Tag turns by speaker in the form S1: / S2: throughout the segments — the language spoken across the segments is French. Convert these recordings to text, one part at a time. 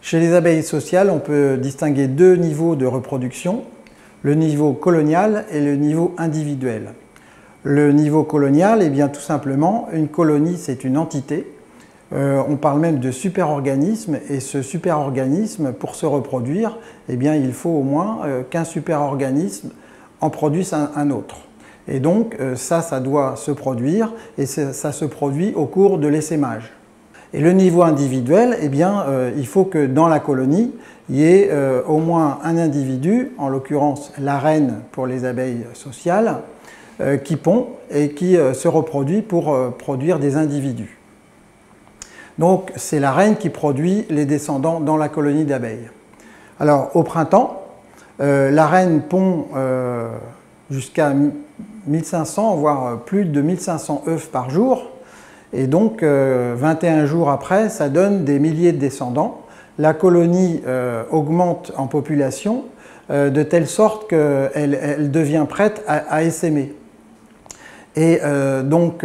S1: Chez les abeilles sociales, on peut distinguer deux niveaux de reproduction, le niveau colonial et le niveau individuel. Le niveau colonial, eh bien, tout simplement, une colonie, c'est une entité. On parle même de superorganisme, et ce superorganisme, pour se reproduire, eh bien, il faut au moins qu'un superorganisme en produise un autre. Et donc, ça doit se produire, et ça se produit au cours de l'essaimage. Et le niveau individuel, eh bien, il faut que dans la colonie, il y ait au moins un individu, en l'occurrence la reine pour les abeilles sociales, qui pond et qui se reproduit pour produire des individus. Donc, c'est la reine qui produit les descendants dans la colonie d'abeilles. Alors, au printemps, la reine pond jusqu'à 1500, voire plus de 1500 œufs par jour. Et donc, 21 jours après, ça donne des milliers de descendants. La colonie augmente en population de telle sorte qu'elle devient prête à essaimer. Et donc,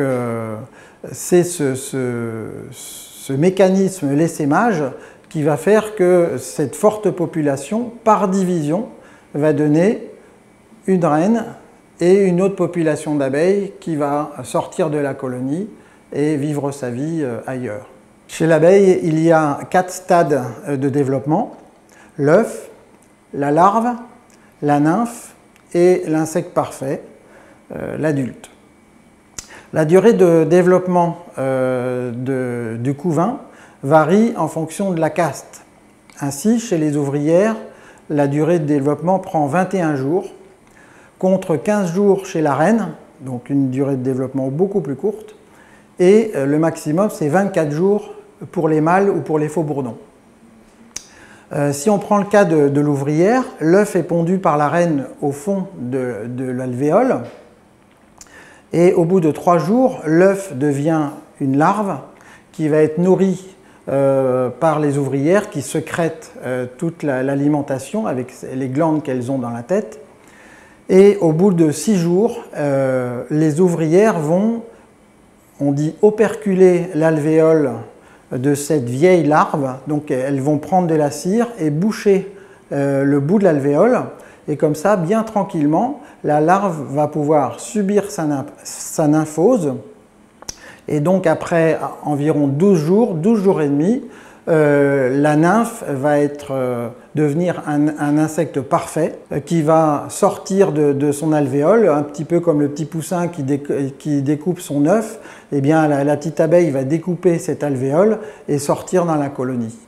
S1: c'est ce mécanisme, l'essaimage, qui va faire que cette forte population, par division, va donner une reine et une autre population d'abeilles qui va sortir de la colonie et vivre sa vie ailleurs. Chez l'abeille, il y a 4 stades de développement: l'œuf, la larve, la nymphe et l'insecte parfait, l'adulte. La durée de développement du couvain varie en fonction de la caste. Ainsi, chez les ouvrières, la durée de développement prend 21 jours, contre 15 jours chez la reine, donc une durée de développement beaucoup plus courte, et le maximum, c'est 24 jours pour les mâles ou pour les faux-bourdons. Si on prend le cas de l'ouvrière, l'œuf est pondu par la reine au fond de l'alvéole, et au bout de 3 jours, l'œuf devient une larve qui va être nourrie par les ouvrières qui secrètent toute l'alimentation avec les glandes qu'elles ont dans la tête. Et au bout de 6 jours, les ouvrières vont, on dit, operculer l'alvéole de cette vieille larve. Donc elles vont prendre de la cire et boucher le bout de l'alvéole. Et comme ça, bien tranquillement, la larve va pouvoir subir sa nymphose. Et donc après environ 12 jours et demi, la nymphe va devenir un insecte parfait qui va sortir de son alvéole, un petit peu comme le petit poussin qui découpe son œuf. Eh bien, la petite abeille va découper cet alvéole et sortir dans la colonie.